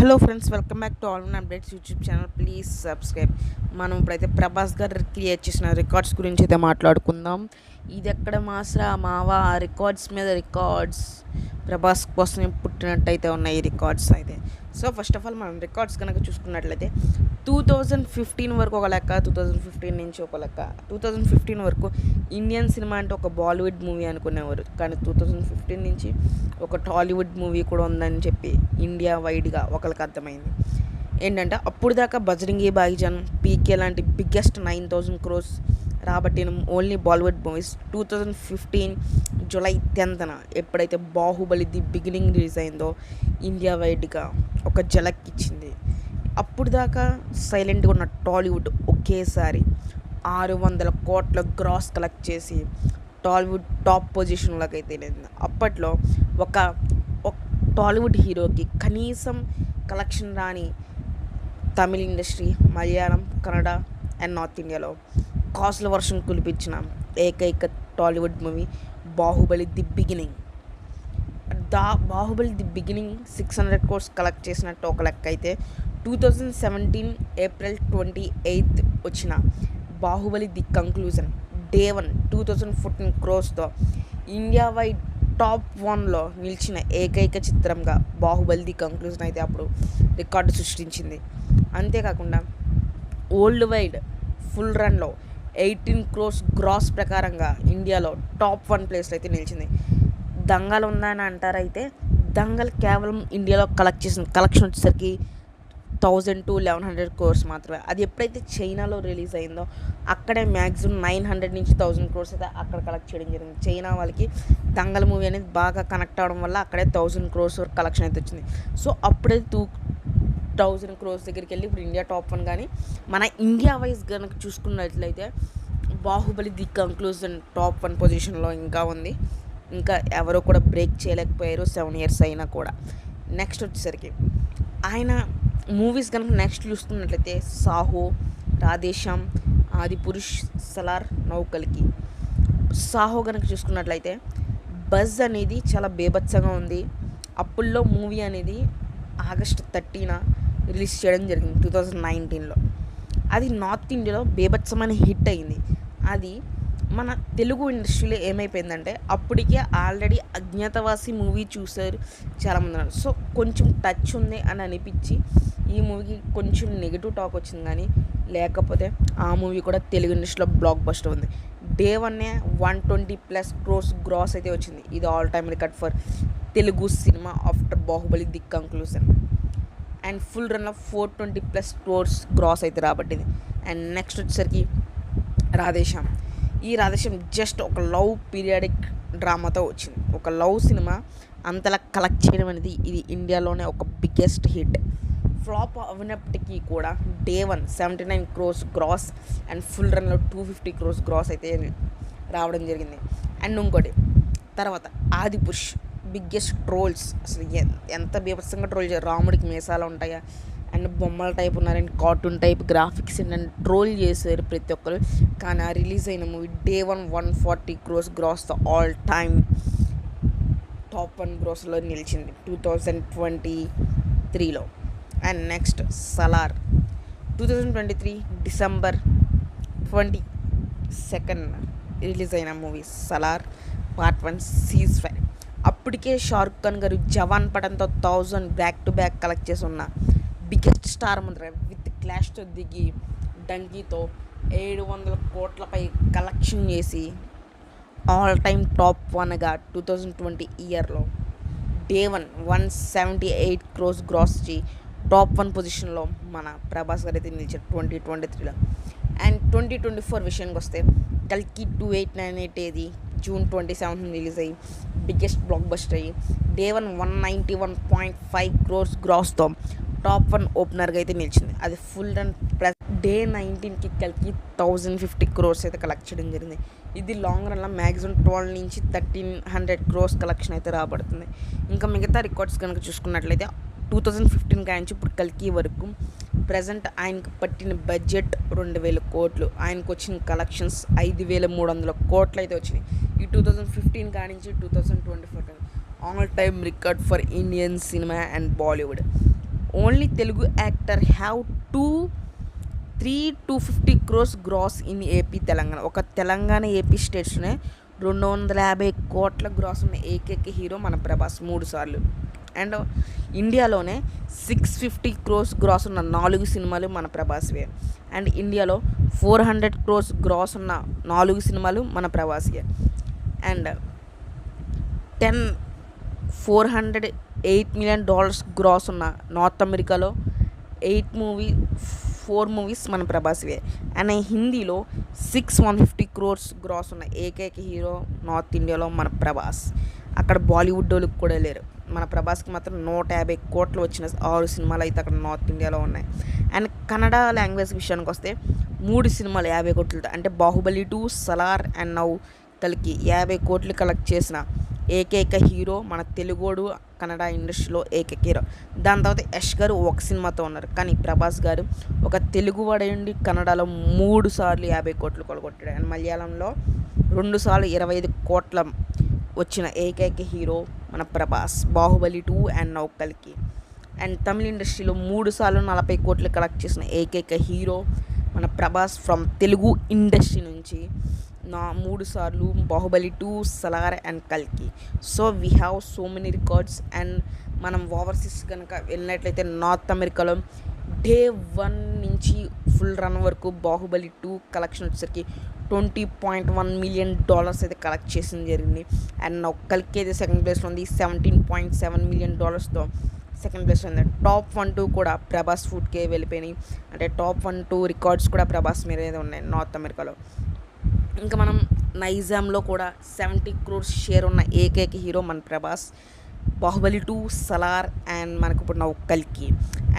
Hello friends, welcome back to all in updates YouTube channel. Please subscribe. మనం ఇప్పుడైతే ప్రభాస్ గారు create చేసిన records గురించి అయితే మాట్లాడుకుందాం. ఇది ఎక్కడ మాసరా మావా, రికార్డ్స్ మీద రికార్డ్స్ ప్రభాస్ కోసం పుట్టినట్టయితే ఉన్నాయి ఈ రికార్డ్స్ అయితే. సో ఫస్ట్ ఆఫ్ ఆల్ మనం రికార్డ్స్ కనుక చూసుకున్నట్లయితే 2015 వరకు ఒక లెక్క, 2015 నుంచి ఒక లెక్క. 2015 వరకు ఇండియన్ సినిమా అంటే ఒక బాలీవుడ్ మూవీ అనుకునేవారు, కానీ 2015 నుంచి ఒక టాలీవుడ్ మూవీ కూడా ఉందని చెప్పి ఇండియా వైడ్గా ఒకరికి అర్థమైంది. ఏంటంటే అప్పుడు దాకా బజరంగి భాయిజాన్, పీకే లాంటి బిగ్గెస్ట్ 9,000 crores రాబట్టిన only Bollywood movies 2015 July 10th ఎప్పుడైతే బాహుబలి ది బిగినింగ్ రిలీజ్ అయిందో ఇండియా వైడ్గా ఒక జలక్ ఇచ్చింది. అప్పుడు దాకా సైలెంట్గా ఉన్న టాలీవుడ్ ఒకేసారి 600 కోట్ల గ్రాస్ కలెక్ట్ చేసి టాలీవుడ్ టాప్ పొజిషన్లోకి అయితే వెళ్ళింది. అప్పట్లో ఒక టాలీవుడ్ హీరోకి కనీసం కలెక్షన్ రాని Tamil industry, Malayalam, Kannada and north ఇండియాలో కాసుల వర్షం కురిపించిన ఏకైక Tollywood movie Baahubali the beginning. Baahubali the beginning 600 crores collect చేసినట్టు ఒక లెక్క అయితే 2017 ఏప్రిల్ 28 వచ్చిన Baahubali the conclusion day 1 2014 crores India wide top 1లో నిలిచిన ఏకైక చిత్రంగా బాహుబలి ది కంక్లూజన్ అయితే అప్పుడు రికార్డు సృష్టించింది. అంతేకాకుండా వరల్డ్ వైడ్ ఫుల్ రన్లో 18 crores గ్రాస్ ప్రకారంగా ఇండియాలో టాప్ 1 ప్లేస్లో అయితే నిలిచింది. దంగల్ ఉందని అంటారైతే దంగల్ కేవలం ఇండియాలో కలెక్ట్ చేసిన కలెక్షన్ వచ్చేసరికి 1000 to 1100 crores మాత్రమే. అది ఎప్పుడైతే చైనాలో రిలీజ్ అయిందో అక్కడే మ్యాక్సిమం 900 నుంచి 1000 crores అయితే అక్కడ కలెక్ట్ చేయడం జరిగింది. చైనా వాళ్ళకి దంగల్ మూవీ అనేది బాగా కనెక్ట్ అవ్వడం వల్ల అక్కడే 1000 crores వరకు కలెక్షన్ అయితే వచ్చింది. సో అప్పుడే 2000 crores దగ్గరికి వెళ్ళి ఇప్పుడు ఇండియా టాప్ 1. కానీ మన ఇండియా వైజ్ కనుక చూసుకున్నట్లయితే బాహుబలి ది కంక్లూజన్ టాప్ 1 పొజిషన్లో ఇంకా ఉంది. ఇంకా ఎవరో కూడా బ్రేక్ చేయలేకపోయారు 7 years అయినా కూడా. నెక్స్ట్ వచ్చేసరికి ఆయన మూవీస్ కనుక నెక్స్ట్ చూసుకున్నట్లయితే సాహో, రాధేశ్యామ్, ఆదిపురుష్, సలార్, నౌకల్కి. సాహో కనుక చూసుకున్నట్లయితే బజ్ అనేది చాలా బేభత్సంగా ఉంది. అప్పుల్లో మూవీ అనేది ఆగస్ట్ 30న రిలీజ్ చేయడం జరిగింది 2019లో. అది నార్త్ ఇండియాలో బేభత్సమైన హిట్ అయింది. అది మన తెలుగు ఇండస్ట్రీలో ఏమైపోయిందంటే అప్పటికే ఆల్రెడీ అజ్ఞాతవాసి మూవీ చూశారు చాలామంది ఉన్నారు. సో కొంచెం టచ్ ఉంది అని అనిపించి ఈ మూవీకి కొంచెం నెగిటివ్ టాక్ వచ్చింది. కానీ లేకపోతే ఆ మూవీ కూడా తెలుగు ఇండస్ట్రీలో బ్లాక్ బస్టర్ ఉంది. డే 1 120+ crores గ్రాస్ అయితే వచ్చింది. ఇది all time record for Telugu cinema after Baahubali the conclusion. And full రన్లో 420+ crores గ్రాస్ అయితే రాబట్టింది. అండ్ నెక్స్ట్ వచ్చేసరికి రాధేశ్యామ్. ఈ రాధేశ్యామ్ జస్ట్ ఒక లవ్ పీరియాడిక్ డ్రామాతో వచ్చింది. ఒక లవ్ సినిమా అంతలా కలెక్ట్ చేయడం అనేది ఇది ఇండియాలోనే ఒక బిగ్గెస్ట్ హిట్. ఫ్లాప్ అయినప్పటికీ కూడా day 1 79 crores gross and full రన్లో 250 crores గ్రాస్ అయితే రావడం జరిగింది. అండ్ ఇంకోటి తర్వాత ఆదిపురుష్ బిగ్గెస్ట్ ట్రోల్స్. అసలు ఎంత బీభత్సంగా ట్రోల్ చేయాలి. రాముడికి మీసాలు ఉంటాయా అండ్ బొమ్మల టైప్ ఉన్నారని కార్టూన్ టైప్ గ్రాఫిక్స్ ఏంటంటే ట్రోల్ చేశారు ప్రతి ఒక్కరు. కానీ ఆ రిలీజ్ అయిన మూవీ డే 1 140 crores గ్రాస్తో ఆల్ టైమ్ టాప్ 1 గ్రాస్లో నిలిచింది 2023లో. And next Salaar 2023 December 22 release అయిన movie Salaar part 1 ceasefire. అప్పటికే షారుఖ్ ఖాన్ గారు జవాన్ పటంతో 1000 బ్యాక్ టు బ్యాక్ కలెక్ట్ చేసి ఉన్న బిగ్గెస్ట్ స్టార్ ముందర విత్ క్లాష్తో దిగి డంకీతో 700 కోట్లపై కలెక్షన్ చేసి ఆల్ టైమ్ టాప్ 1గా 2020 ఇయర్లో డే 1 178 crores గ్రాస్ టాప్ 1 పొజిషన్లో మన ప్రభాస్ గారు అయితే నిలిచారు 2023లో. అండ్ 2024 విషయానికి వస్తే కల్కి 2898 ఏది June 27 రిలీజ్ అయ్యి బిగ్గెస్ట్ బ్లాక్ బస్టర్ అయ్యి డే 1 191.5 crores గ్రాస్తో టాప్ 1 ఓపెనర్గా అయితే నిలిచింది. అది ఫుల్ రన్ ప్లస్ డే 19కి కలిపి 1050 crores అయితే కలెక్ట్ చేయడం జరిగింది. ఇది లాంగ్ రన్లో మ్యాక్సిమం 12 నుంచి 1300 crores కలెక్షన్ అయితే రాబడుతుంది. ఇంకా మిగతా రికార్డ్స్ కనుక చూసుకున్నట్లయితే 2015 కానించి ఇప్పుడు కల్కి వరకు ప్రజెంట్ ఆయనకు పట్టిన బడ్జెట్ 2000 కోట్లు, ఆయనకు వచ్చిన కలెక్షన్స్ 5300 కోట్లు అయితే వచ్చినాయి. ఈ 2015 కానించి 2024 all time record for Indian cinema and Bollywood. Only Telugu actor have 250 crores gross in AP Telangana. ఒక తెలంగాణ ఏపీ స్టేట్స్నే 250 కోట్ల గ్రాస్ ఉన్న ఏకైక హీరో మన ప్రభాస్ 3 సార్లు. అండ్ ఇండియాలోనే 650 crores గ్రాస్ ఉన్న 4 సినిమాలు మన ప్రభాస్వే. అండ్ ఇండియాలో 400 crores గ్రాస్ ఉన్న 4 సినిమాలు మన ప్రభాస్వే. అండ్ 408 million గ్రాస్ ఉన్న నార్త్ అమెరికాలో 4 మూవీస్ మన ప్రభాస్వే. అండ్ హిందీలో 150 crores గ్రాస్ ఉన్న ఏకైక హీరో నార్త్ ఇండియాలో మన ప్రభాస్. అక్కడ బాలీవుడ్ వాళ్ళకి కూడా లేరు. మన ప్రభాస్కి మాత్రం 150 కోట్లు వచ్చిన 6 సినిమాలు అయితే అక్కడ నార్త్ ఇండియాలో ఉన్నాయి. అండ్ కన్నడ లాంగ్వేజ్ విషయానికి వస్తే 3 సినిమాలు 50 కోట్లతో, అంటే బాహుబలి 2, సలార్ అండ్ నౌ కల్కి 50 కోట్లు కలెక్ట్ చేసిన ఏకైక హీరో మన తెలుగోడు కన్నడ ఇండస్ట్రీలో ఏకైక హీరో. దాని తర్వాత యష్ గారు ఒక సినిమాతో ఉన్నారు. కానీ ప్రభాస్ గారు ఒక తెలుగువాడండి కన్నడలో 3 సార్లు 50 కోట్లు కొలగొట్టాడు. అండ్ మలయాళంలో 2 సార్లు 25 కోట్ల వచ్చిన ఏకైక హీరో మన ప్రభాస్, బాహుబలి 2 అండ్ నౌ కల్కి. అండ్ తమిళ ఇండస్ట్రీలో 3 సార్లు 40 కోట్లు కలెక్ట్ చేసిన ఏకైక హీరో మన ప్రభాస్ ఫ్రమ్ తెలుగు ఇండస్ట్రీ నుంచి 3 సార్లు బాహుబలి 2, సలార్ అండ్ కల్కి. So we have so many records. And మనం ఓవర్సీస్ కనుక వెళ్ళినట్లయితే నార్త్ అమెరికాలో డే 1 నుంచి ఫుల్ రన్ వరకు బాహుబలి 2 కలెక్షన్ వచ్చేసరికి $20.1 million అయితే కలెక్ట్ చేసింది జరిగింది. అండ్ నా కల్కి అయితే సెకండ్ ప్లేస్లో ఉంది, $17.7 million సెకండ్ ప్లేస్లో ఉంది. టాప్ 1, 2 కూడా ప్రభాస్ ఫుడ్కే వెళ్ళిపోయినాయి. అంటే టాప్ 1, 2 రికార్డ్స్ కూడా ప్రభాస్ మీదే ఉన్నాయి నార్త్ అమెరికాలో. ఇంకా మనం నైజాంలో కూడా 70 crores షేర్ ఉన్న ఏకైక హీరో మన ప్రభాస్, బాహుబలి 2, సలార్ అండ్ మనకు ఇప్పుడు నవ్వు కల్కి.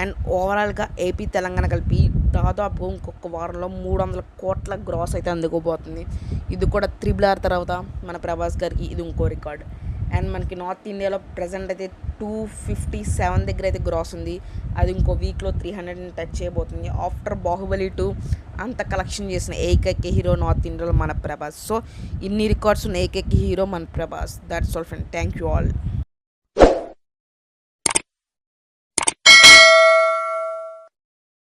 అండ్ ఓవరాల్గా ఏపీ తెలంగాణ కలిపి దాదాపు ఇంకొక వారంలో 300 కోట్ల గ్రాస్ అయితే అందుకోబోతుంది. ఇది కూడా RRR తర్వాత మన ప్రభాస్ గారికి ఇది ఇంకో రికార్డ్. అండ్ మనకి నార్త్ ఇండియాలో ప్రజెంట్ అయితే 257 దగ్గర అయితే గ్రాస్ ఉంది. అది ఇంకో వీక్లో 300 టచ్ చేయబోతుంది. ఆఫ్టర్ బాహుబలి 2 అంత కలెక్షన్ చేసిన ఏకైక హీరో నార్త్ ఇండియాలో మన ప్రభాస్. సో ఇన్ని రికార్డ్స్ ఉన్న ఏకైక హీరో మన Prabhas. That's all friend. Thank you all.